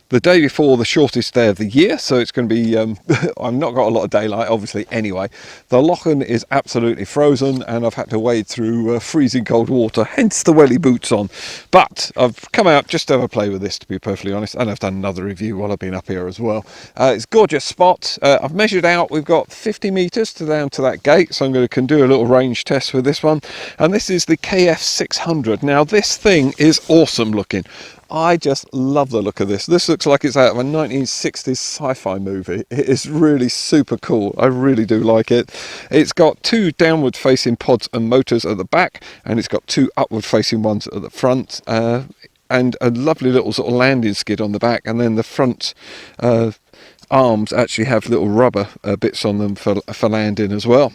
the day before the shortest day of the year, so it's going to be I've not got a lot of daylight obviously anyway. The Lochen is absolutely frozen and I've had to wade through freezing cold water, hence the welly boots on, but I've come out just to have a play with this, to be perfectly honest, and I've done another review while I've been up here as well. It's a gorgeous spot. I've measured out, we've got 50 meters down to that gate, so I'm going to do a little range test with this one, and this is the KF600. Now this thing is awesome looking. I just love the look of this. This looks like it's out of a 1960s sci-fi movie. It is really super cool. I really do like it. It's got two downward facing pods and motors at the back, and it's got two upward facing ones at the front, and a lovely little sort of landing skid on the back, and then the front arms actually have little rubber bits on them for landing as well.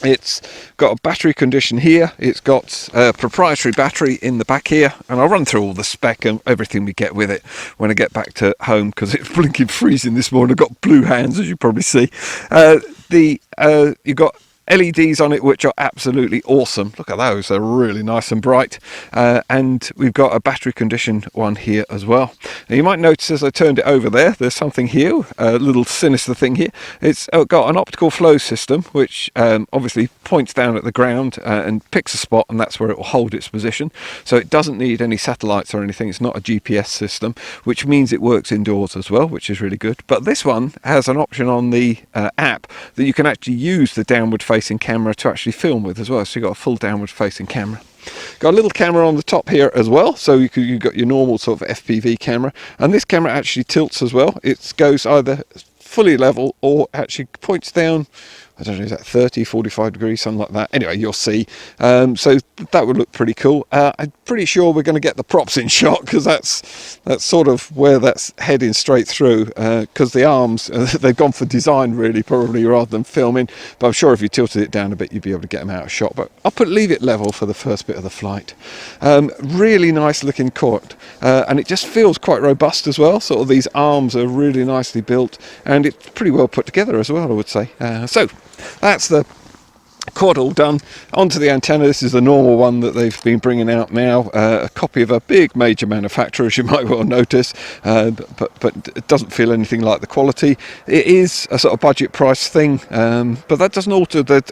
It's got a battery condition here, it's got a proprietary battery in the back here, and I'll run through all the spec and everything we get with it when I get back to home, because it's blinking freezing this morning. I've got blue hands, as you probably see. You've got LEDs on it which are absolutely awesome. Look at those, they're really nice and bright, and we've got a battery conditioned one here as well. Now you might notice as I turned it over there's something here, a little sinister thing here. It's got an optical flow system which obviously points down at the ground and picks a spot, and that's where it will hold its position, so it doesn't need any satellites or anything. It's not a GPS system, which means it works indoors as well, which is really good. But this one has an option on the app that you can actually use the downward facing camera to actually film with as well, so you've got a full downward facing camera. Got a little camera on the top here as well, so you've got your normal sort of FPV camera, and this camera actually tilts as well. It goes either fully level or actually points down, I don't know, is that 30, 45 degrees, something like that. Anyway, you'll see. So that would look pretty cool. I'm pretty sure we're going to get the props in shot, because that's sort of where that's heading straight through, because the arms, they've gone for design really, probably, rather than filming. But I'm sure if you tilted it down a bit, you'd be able to get them out of shot. But I'll leave it level for the first bit of the flight. Really nice looking quad, and it just feels quite robust as well. Sort of these arms are really nicely built, and it's pretty well put together as well, I would say. So that's the quad all done. Onto the antenna. This is the normal one that they've been bringing out now, a copy of a big major manufacturer, as you might well notice, but it doesn't feel anything like the quality. It is a sort of budget price thing, but that doesn't alter that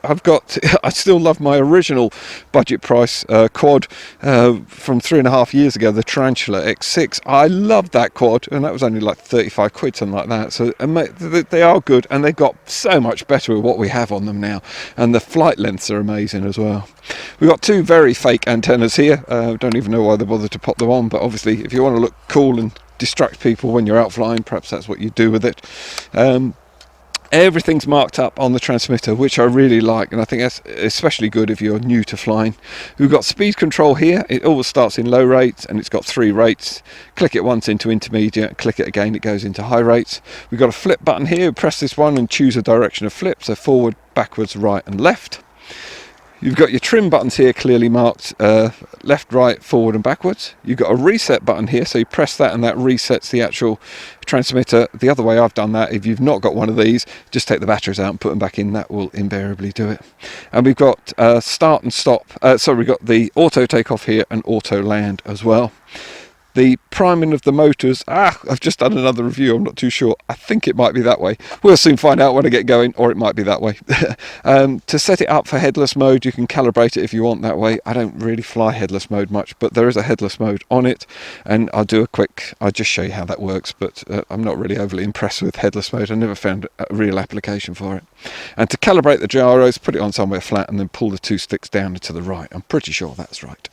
I still love my original budget price quad from 3.5 years ago, the Tarantula X6. I loved that quad, and that was only like 35 quid, something like that. So they are good, and they've got so much better with what we have on them now, and the flight lengths are amazing as well. We've got two very fake antennas here. Don't even know why they bothered to pop them on, but obviously if you want to look cool and distract people when you're out flying, perhaps that's what you do with it. Everything's marked up on the transmitter, which I really like, and I think that's especially good if you're new to flying. We've got speed control here. It always starts in low rates, and it's got 3 rates. Click it once into intermediate, click it again, it goes into high rates. We've got a flip button here. Press this one and choose a direction of flip, so forward, backwards, right and left. You've got your trim buttons here clearly marked, left, right, forward and backwards. You've got a reset button here, so you press that and that resets the actual transmitter. The other way I've done that, if you've not got one of these, just take the batteries out and put them back in. That will invariably do it. And we've got start and stop, we've got the auto takeoff here and auto land as well. The priming of the motors, I've just done another review, I'm not too sure. I think it might be that way. We'll soon find out when I get going, or it might be that way. To set it up for headless mode, you can calibrate it if you want that way. I don't really fly headless mode much, but there is a headless mode on it, and I'll just show you how that works, but I'm not really overly impressed with headless mode. I never found a real application for it. And to calibrate the gyros, put it on somewhere flat and then pull the 2 sticks down and to the right. I'm pretty sure that's right.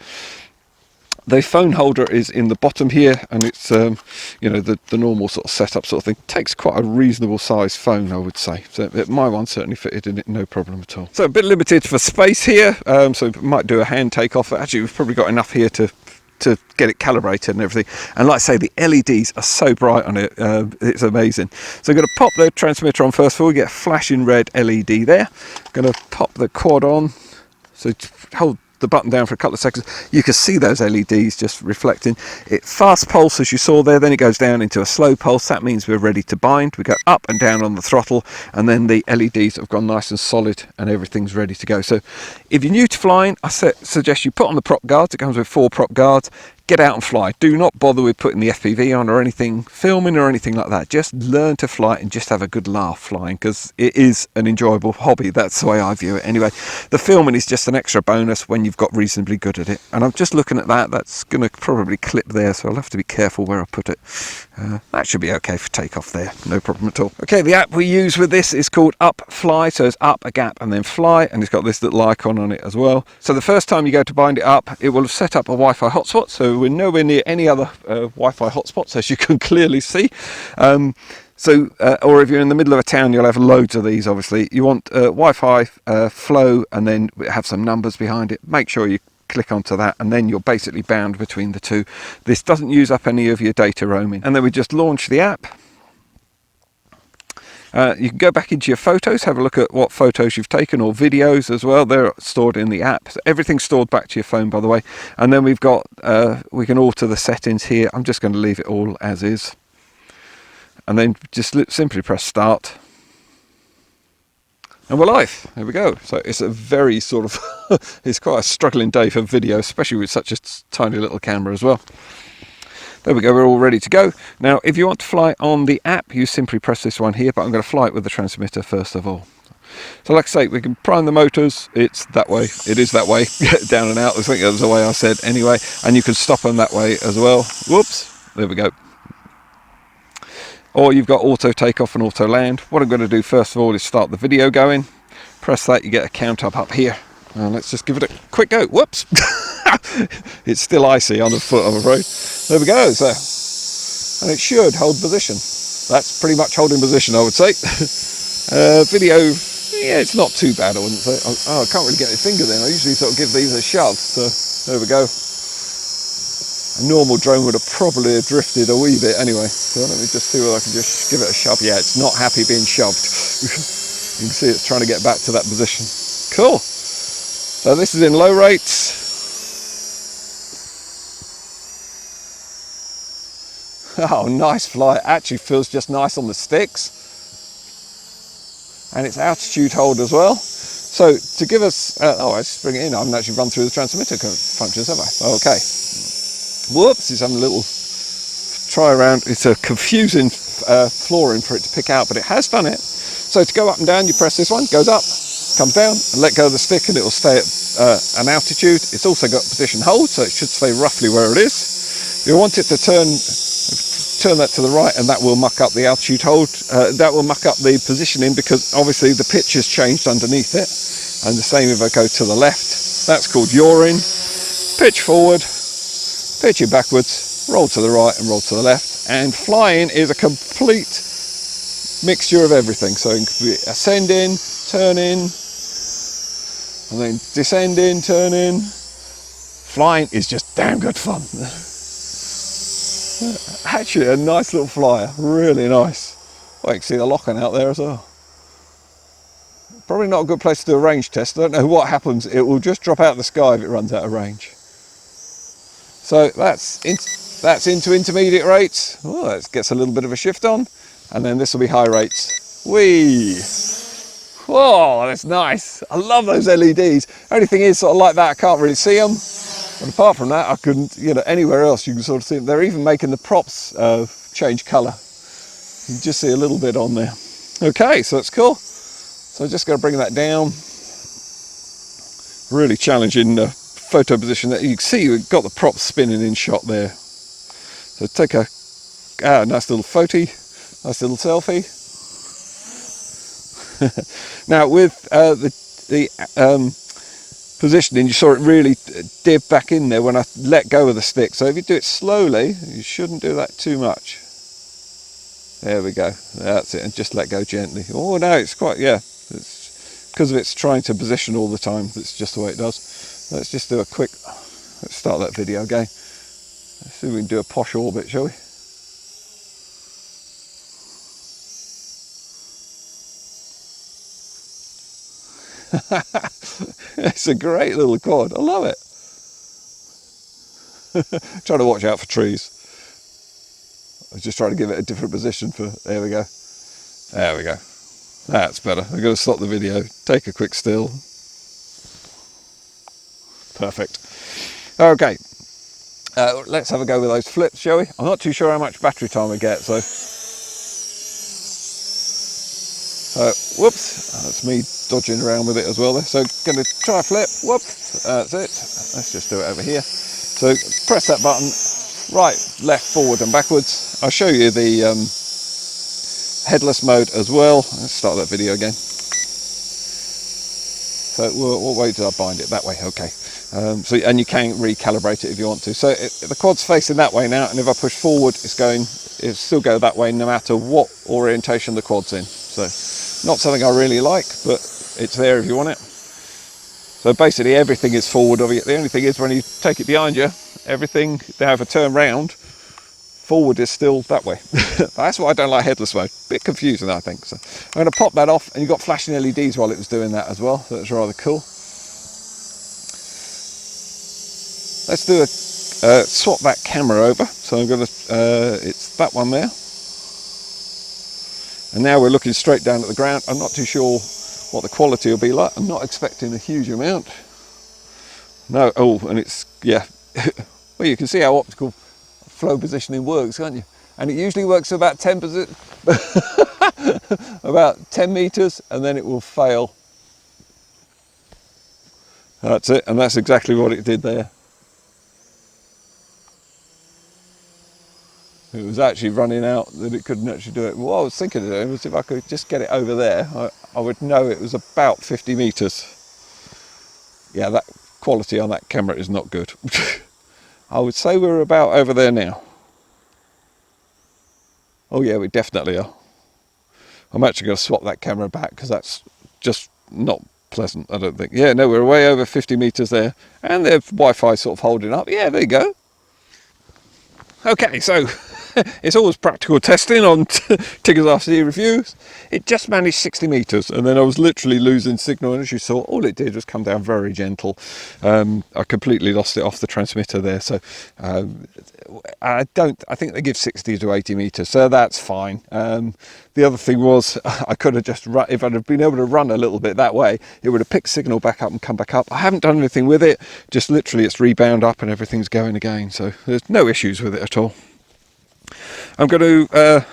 The phone holder is in the bottom here, and it's you know, the normal sort of setup sort of thing. Takes quite a reasonable size phone, I would say. So my one certainly fitted in it, no problem at all. So a bit limited for space here, so we might do a hand takeoff. Actually, we've probably got enough here to get it calibrated and everything. And like I say, the LEDs are so bright on it, it's amazing. So I'm going to pop the transmitter on first of all. We get a flashing red LED there. I'm going to pop the quad on. So hold the button down for a couple of seconds. You can see those LEDs just reflecting. It fast pulse as you saw there, then it goes down into a slow pulse. That means we're ready to bind. We go up and down on the throttle, and then the LEDs have gone nice and solid and everything's ready to go. So if you're new to flying, I suggest you put on the prop guards. It comes with 4 prop guards. get out and fly. Do not bother with putting the FPV on or anything, filming or anything like that. Just learn to fly and just have a good laugh flying, because it is an enjoyable hobby. That's the way I view it anyway. The filming is just an extra bonus when you've got reasonably good at it. And I'm just looking at that. That's going to probably clip there, so I'll have to be careful where I put it. That should be okay for takeoff there, no problem at all. Okay, the app we use with this is called Fly, so it's up, a gap, and then fly, and it's got this little icon on it as well. So the first time you go to bind it up, it will have set up a Wi-Fi hotspot, so we're nowhere near any other Wi-Fi hotspots, as you can clearly see. Or if you're in the middle of a town, you'll have loads of these, obviously. You want Wi-Fi flow, and then have some numbers behind it. Make sure you click onto that, and then you're basically bound between the two. This doesn't use up any of your data roaming. And then we just launch the app. You can go back into your photos, have a look at what photos you've taken, or videos as well. They're stored in the app. So everything's stored back to your phone, by the way. And then we've got, we can alter the settings here. I'm just going to leave it all as is. And then just simply press start. And we're live. There we go. So it's a very sort of, it's quite a struggling day for video, especially with such a tiny little camera as well. There we go, we're all ready to go. Now, if you want to fly on the app, you simply press this one here, but I'm going to fly it with the transmitter first of all. So like I say, we can prime the motors. It's that way. It is that way. Down and out. I think that was the way I said anyway. And you can stop them that way as well. Whoops. There we go. Or you've got auto takeoff and auto land. What I'm going to do first of all is start the video going. Press that, you get a count up here. Let's just give it a quick go. Whoops. It's still icy on the foot, I'm afraid. There we go. So, and it should hold position. That's pretty much holding position, I would say. Video, yeah, it's not too bad, I wouldn't say. Oh, I can't really get my finger there. I usually sort of give these a shove. So there we go. A normal drone would have probably drifted a wee bit anyway. So let me just see whether I can just give it a shove. Yeah, it's not happy being shoved. You can see it's trying to get back to that position. Cool. So this is in low rates. Oh, nice flight. Actually feels just nice on the sticks. And it's altitude hold as well. So to give us, let's bring it in. I haven't actually run through the transmitter functions, have I? Okay. Whoops, it's having a little try around. It's a confusing flooring for it to pick out, but it has done it. So to go up and down, you press this one, goes up, comes down, and let go of the stick, and it will stay at an altitude. It's also got position hold, so it should stay roughly where it is. You want it to turn that to the right, and that will muck up the altitude hold. That will muck up the positioning, because obviously the pitch has changed underneath it. And the same if I go to the left. That's called yawing. Pitch forward, pitch it backwards, roll to the right and roll to the left. And flying is a complete mixture of everything. So it can be ascending, turning, and then descending, turning. Flying is just damn good fun. Actually a nice little flyer, really nice. Well, you can see the lock-on out there as well. Probably not a good place to do a range test. I don't know what happens. It will just drop out of the sky if it runs out of range. So that's into intermediate rates. Oh, that gets a little bit of a shift on. And then this will be high rates. Whee! Whoa, that's nice. I love those LEDs. Only thing is, sort of like that, I can't really see them. But apart from that, I couldn't, anywhere else you can sort of see them. They're even making the props change colour. You can just see a little bit on there. Okay, so that's cool. So I'm just going to bring that down. Really challenging photo position. That you can see we've got the props spinning in shot there. So take a nice little nice little selfie. Now with the positioning, you saw it really dip back in there when I let go of the stick. So if you do it slowly, you shouldn't do that too much. There we go. That's it. And just let go gently. Oh no, it's quite, yeah. It's because of it's trying to position all the time. That's just the way it does. Let's just do a quick, let's start that video again. Let's see if we can do a posh orbit, shall we? It's a great little quad. I love it. Trying to watch out for trees. I was just trying to give it a different position for, there we go. There we go. That's better. I'm going to stop the video, take a quick still. Perfect. Okay. Let's have a go with those flips, shall we? I'm not too sure how much battery time we get, so whoops, that's me dodging around with it as well there. So going to try a flip, whoops, that's it. Let's just do it over here. So press that button, right, left, forward and backwards. I'll show you the headless mode as well. Let's start that video again. So what way did I bind it? That way, okay. So, and you can recalibrate it if you want to. So the quad's facing that way now, and if I push forward, it'll still go that way no matter what orientation the quad's in. So not something I really like, but it's there if you want it. So basically everything is forward of it. The only thing is when you take it behind you, everything, they have a turn round, forward is still that way. That's why I don't like headless mode. Bit confusing, I think. So I'm going to pop that off, and you've got flashing LEDs while it was doing that as well. So that's rather cool. Let's do a swap that camera over. So I'm going to, it's that one there. And now we're looking straight down at the ground. I'm not too sure what the quality will be like. I'm not expecting a huge amount. No, oh, and it's, yeah. Well, you can see how optical flow positioning works, can't you? And it usually works for about 10 about 10 meters, and then it will fail. That's it, and that's exactly what it did there. It was actually running out that it couldn't actually do it. What I was thinking of doing was if I could just get it over there, I would know it was about 50 meters. Yeah, that quality on that camera is not good. I would say we're about over there now. Oh yeah, we definitely are. I'm actually going to swap that camera back because that's just not pleasant, I don't think. Yeah, no, we're way over 50 meters there. And the Wi-Fi sort of holding up. Yeah, there you go. Okay, so it's always practical testing on Tiggers RC reviews. It just managed 60 meters, and then I was literally losing signal, and as you saw, all it did was come down very gentle. I completely lost it off the transmitter there, so I think they give 60 to 80 meters, so that's fine. The other thing was, I could have just run, if I'd have been able to run a little bit that way, it would have picked signal back up and come back up. I haven't done anything with it, just literally it's rebound up and everything's going again, so there's no issues with it at all. I'm going to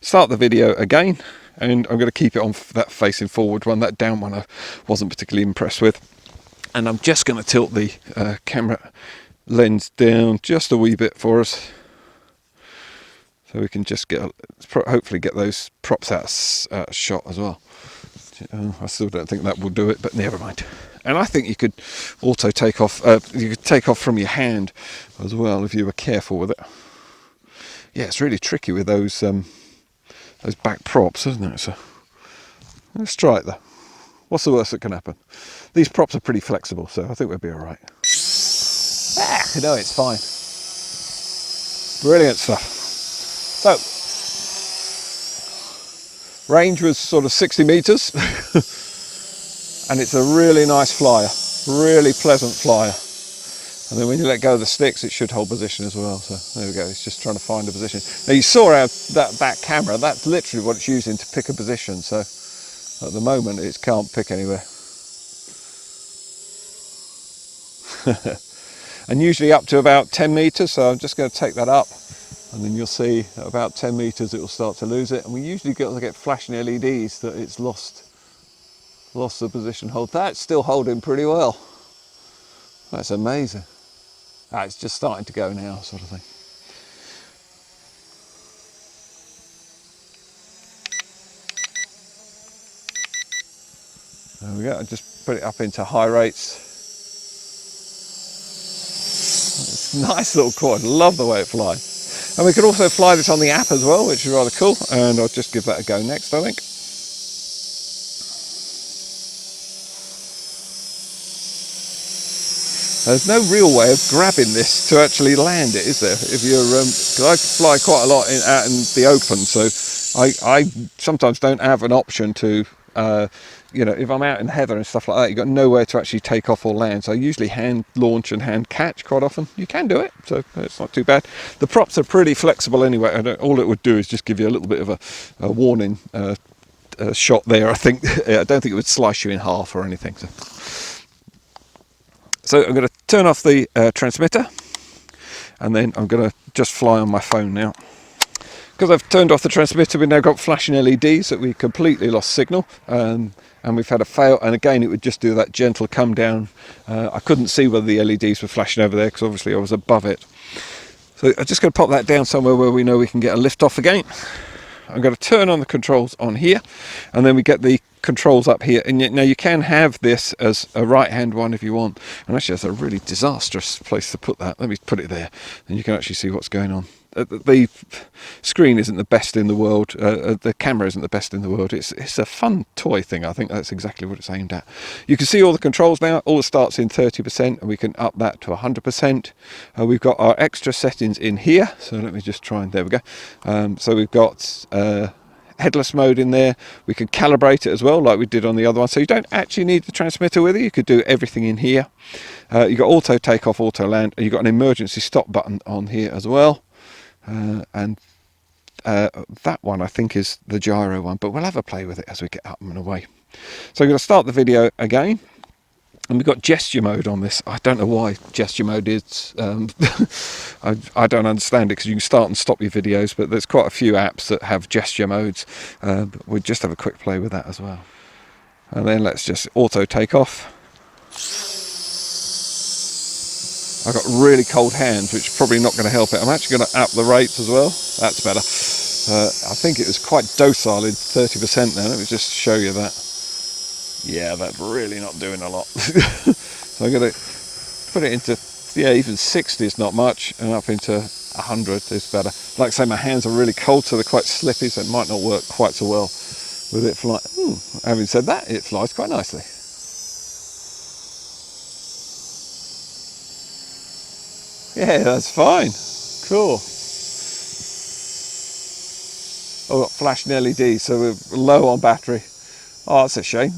start the video again, and I'm going to keep it on that facing forward one. That down one I wasn't particularly impressed with, and I'm just going to tilt the camera lens down just a wee bit for us, so we can just get hopefully get those props out shot as well. I still don't think that will do it, but never mind. And I think you could also take off. You could take off from your hand as well if you were careful with it. Yeah, it's really tricky with those back props, isn't it? So let's try it though. What's the worst that can happen? These props are pretty flexible, so I think we'll be all right. No, it's fine. Brilliant stuff. So, range was sort of 60 meters, and it's a really nice flyer, really pleasant flyer. And then when you let go of the sticks, it should hold position as well. So there we go, it's just trying to find a position. Now you saw how that back camera, that's literally what it's using to pick a position. So at the moment, it can't pick anywhere. And usually up to about 10 meters, so I'm just going to take that up, and then you'll see at about 10 meters it will start to lose it. And we usually get flashing LEDs that it's lost the position hold. That's still holding pretty well. That's amazing. It's just starting to go now, sort of thing. There we go, I just put it up into high rates. It's a nice little quad, love the way it flies. And we can also fly this on the app as well, which is rather cool, and I'll just give that a go next, I think. There's no real way of grabbing this to actually land it, is there? If you're, because I fly quite a lot out in the open, so I sometimes don't have an option to, you know, if I'm out in the heather and stuff like that, you've got nowhere to actually take off or land. So I usually hand launch and hand catch quite often. You can do it, so it's not too bad. The props are pretty flexible anyway. All it would do is just give you a little bit of a warning shot there, I think. I don't think it would slice you in half or anything. So I'm going to turn off the transmitter, and then I'm going to just fly on my phone now. Because I've turned off the transmitter, we've now got flashing LEDs that we completely lost signal, and we've had a fail, and again it would just do that gentle come down. I couldn't see whether the LEDs were flashing over there because obviously I was above it. So I'm just going to pop that down somewhere where we know we can get a lift off again. I'm going to turn on the controls on here, and then we get the controls up here. And now you can have this as a right hand one if you want, and actually that's a really disastrous place to put that. Let me put it there, and you can actually see what's going on. The screen isn't the best in the world, the camera isn't the best in the world. It's a fun toy thing. I think that's exactly what it's aimed at. You can see all the controls now. All the starts in 30%, and we can up that to 100%. We've got our extra settings in here, so let me just try and, there we go. So we've got headless mode in there. We can calibrate it as well, like we did on the other one, so you don't actually need the transmitter with it. You could do everything in here. You've got auto takeoff, auto land, and you've got an emergency stop button on here as well. And that one I think is the gyro one, but we'll have a play with it as we get up and away. So I'm going to start the video again, and we've got gesture mode on this. I don't know why gesture mode is, I don't understand it, because you can start and stop your videos, but there's quite a few apps that have gesture modes. But we'll just have a quick play with that as well. And then let's just auto take off. I've got really cold hands, which is probably not going to help it. I'm actually going to up the rates as well. That's better. I think it was quite docile in 30% now. Let me just show you that. Yeah, that's really not doing a lot. So I'm going to put it into, yeah, even 60 is not much, and up into 100 is better. Like I say, my hands are really cold, so they're quite slippy, so it might not work quite so well with it flying. Having said that, it flies quite nicely. Yeah, that's fine. Cool. Oh, got flashing LEDs, so we're low on battery. Oh, that's a shame.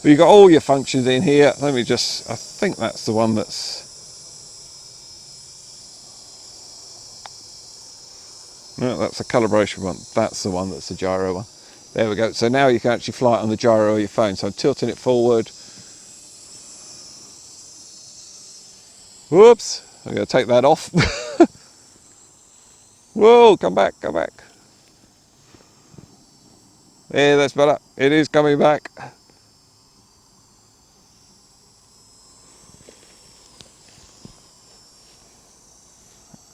But you've got all your functions in here. Let me just, I think that's the one that's... No, that's the calibration one. That's the one that's the gyro one. There we go. So now you can actually fly it on the gyro of your phone. So I'm tilting it forward. Whoops, I'm going to take that off. Whoa, come back, come back. Yeah, that's better. It is coming back.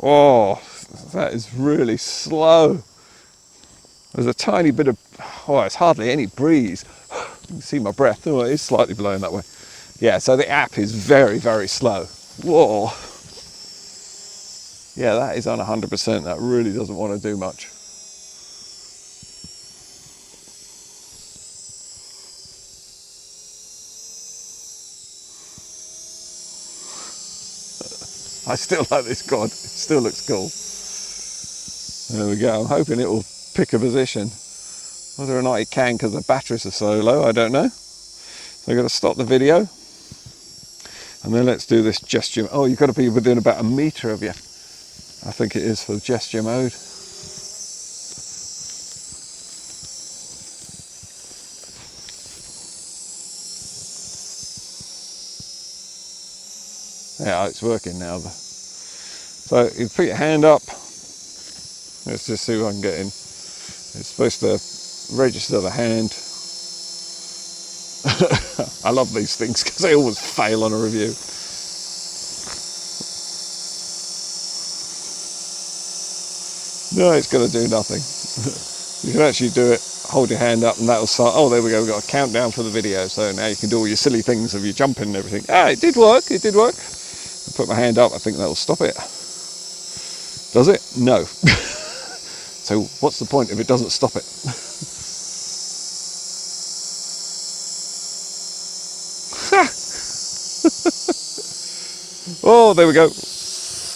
Oh, that is really slow. There's a tiny bit of, oh, it's hardly any breeze. You can see my breath. Oh, it is slightly blowing that way. Yeah, so the app is very, very slow. Whoa. Yeah, that is on 100%. That really doesn't want to do much. I still like this quad. It still looks cool. There we go. I'm hoping it will pick a position. Whether or not it can because the batteries are so low, I don't know. So I'm going to stop the video. And then let's do this gesture. Oh, you've got to be within about 1 metre of you. I think it is for the gesture mode. Yeah, it's working now. So you put your hand up. Let's just see what I can get in. It's supposed to register the hand. I love these things because they always fail on a review. No, it's going to do nothing. You can actually do it, hold your hand up, and that'll start. Oh, there we go, we've got a countdown for the video, so now you can do all your silly things of your jumping and everything. Ah, it did work, it did work. I put my hand up, I think that'll stop it. Does it? No. So what's the point if it doesn't stop it? Oh, there we go.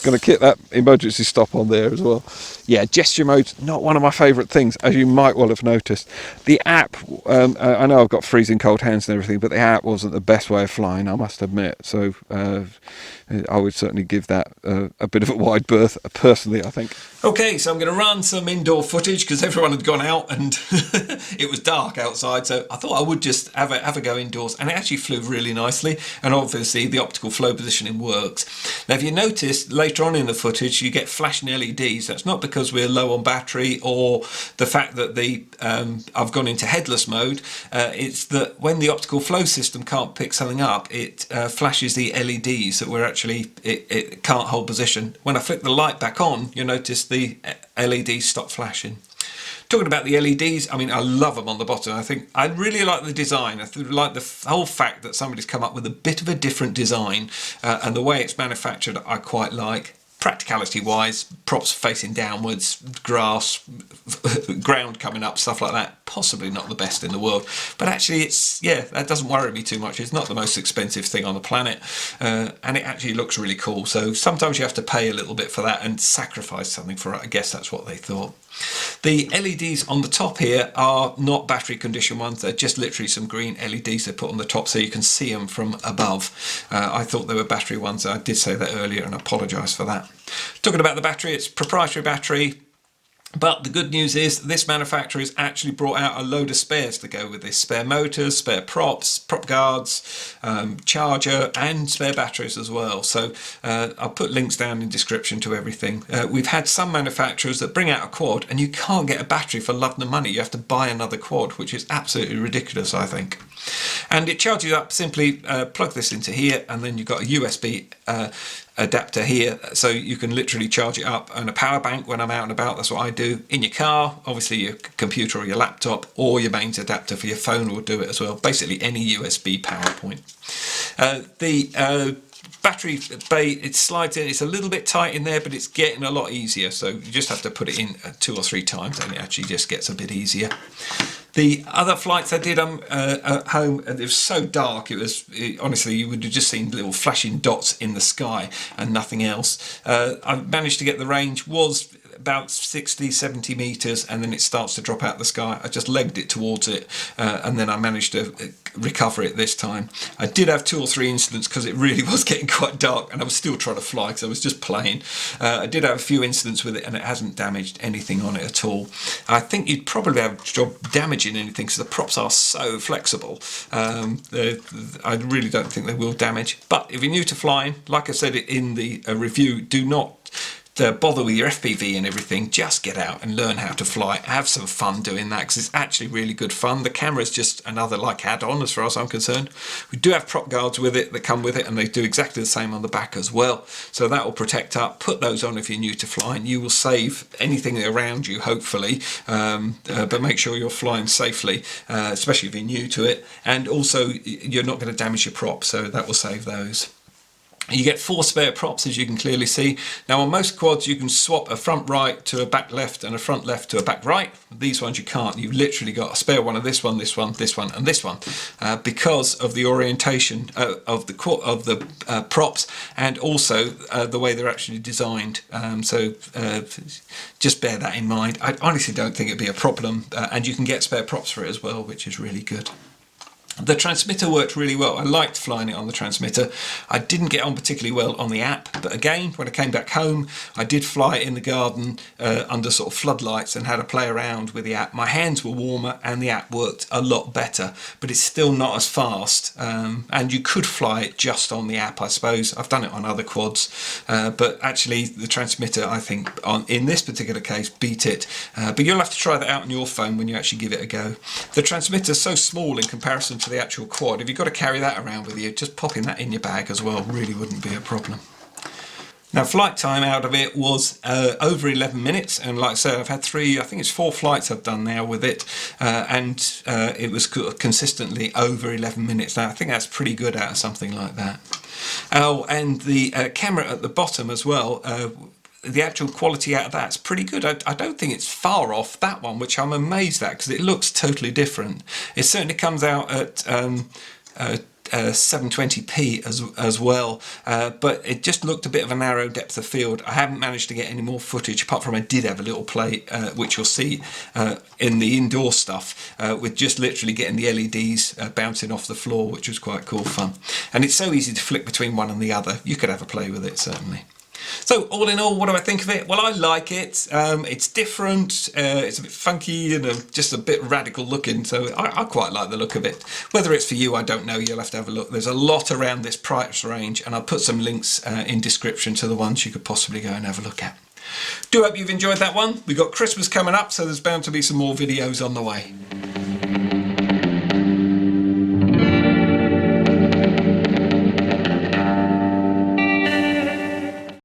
Going to keep that emergency stop on there as well. Yeah, gesture mode's not one of my favourite things, as you might well have noticed. The app, I know I've got freezing cold hands and everything, but the app wasn't the best way of flying, I must admit. So I would certainly give that a bit of a wide berth, personally, I think. Okay, so I'm going to run some indoor footage because everyone had gone out and it was dark outside, so I thought I would just have a go indoors, and it actually flew really nicely, and obviously the optical flow positioning works. Now if you notice later on in the footage you get flashing LEDs. That's not because we're low on battery or the fact that I've gone into headless mode. It's that when the optical flow system can't pick something up, it flashes the LEDs that we're actually, it can't hold position. When I flick the light back on, you'll notice the LEDs stop flashing. Talking about the LEDs, I mean, I love them on the bottom. I think I really like the design. I like the whole fact that somebody's come up with a bit of a different design, and the way it's manufactured I quite like. Practicality wise, props facing downwards, grass, ground coming up, stuff like that, possibly not the best in the world, but actually it's, yeah, that doesn't worry me too much. It's not the most expensive thing on the planet, and it actually looks really cool. So sometimes you have to pay a little bit for that and sacrifice something for it. I guess that's what they thought. The LEDs on the top here are not battery conditioned ones. They're just literally some green LEDs they put on the top so you can see them from above. I thought they were battery ones. I did say that earlier and I apologise for that. Talking about the battery, it's proprietary battery. But the good news is this manufacturer has actually brought out a load of spares to go with this. Spare motors, spare props, prop guards, charger and spare batteries as well. So I'll put links down in the description to everything. We've had some manufacturers that bring out a quad and you can't get a battery for love nor money. You have to buy another quad, which is absolutely ridiculous, I think. And it charges up, simply plug this into here, and then you've got a USB adapter here, so you can literally charge it up, and a power bank when I'm out and about. That's what I do. In your car, obviously your computer or your laptop, or your mains adapter for your phone will do it as well. Basically any USB power point. The battery bay, it slides in. It's a little bit tight in there, but it's getting a lot easier, so you just have to put it in 2 or 3 times and it actually just gets a bit easier. The other flights I did at home, it was so dark, honestly you would have just seen little flashing dots in the sky and nothing else. I managed to get the range, was about 60-70 meters, and then it starts to drop out the sky. I just legged it towards it, and then I managed to recover it this time. I did have 2 or 3 incidents because it really was getting quite dark and I was still trying to fly because I was just playing. I did have a few incidents with it and it hasn't damaged anything on it at all. I think you'd probably have a job damaging anything because the props are so flexible. I really don't think they will damage, but if you're new to flying, like I said in the review, do not bother with your FPV and everything. Just get out and learn how to fly. Have some fun doing that because it's actually really good fun. The camera is just another like add-on as far as I'm concerned. We do have prop guards with it that come with it, and they do exactly the same on the back as well, so that will protect up. Put those on if you're new to flying. You will save anything around you, hopefully, but make sure you're flying safely, especially if you're new to it, and also you're not going to damage your props, so that will save those. You get 4 spare props, as you can clearly see. Now on most quads you can swap a front right to a back left and a front left to a back right. These ones you can't. You've literally got a spare one of this one, this one, this one and this one, because of the orientation of the props, and also the way they're actually designed. So just bear that in mind. I honestly don't think it'd be a problem, and you can get spare props for it as well, which is really good. The transmitter worked really well. I liked flying it on the transmitter. I didn't get on particularly well on the app, but again, when I came back home, I did fly it in the garden under sort of floodlights and had a play around with the app. My hands were warmer and the app worked a lot better, but it's still not as fast. And you could fly it just on the app, I suppose. I've done it on other quads, but actually the transmitter, I think, in this particular case, beat it. But you'll have to try that out on your phone when you actually give it a go. The transmitter's so small in comparison to the actual quad. If you've got to carry that around with you, just popping that in your bag as well really wouldn't be a problem. Now flight time out of it was over 11 minutes, and like I said, I've had 4 flights I've done now with it, and it was consistently over 11 minutes. Now I think that's pretty good out of something like that. Oh, and the camera at the bottom as well, the actual quality out of that's pretty good. I don't think it's far off that one, which I'm amazed at because it looks totally different. It certainly comes out at 720p as well, but it just looked a bit of a narrow depth of field. I haven't managed to get any more footage, apart from I did have a little play, which you'll see in the indoor stuff, with just literally getting the LEDs bouncing off the floor, which was quite cool fun. And it's so easy to flick between one and the other. You could have a play with it, certainly. So all in all, what do I think of it? Well, I like it. It's different, it's a bit funky and just a bit radical looking, so I quite like the look of it. Whether it's for you, I don't know. You'll have to have a look. There's a lot around this price range, and I'll put some links in description to the ones you could possibly go and have a look at. Do hope you've enjoyed that one. We've got Christmas coming up, so there's bound to be some more videos on the way.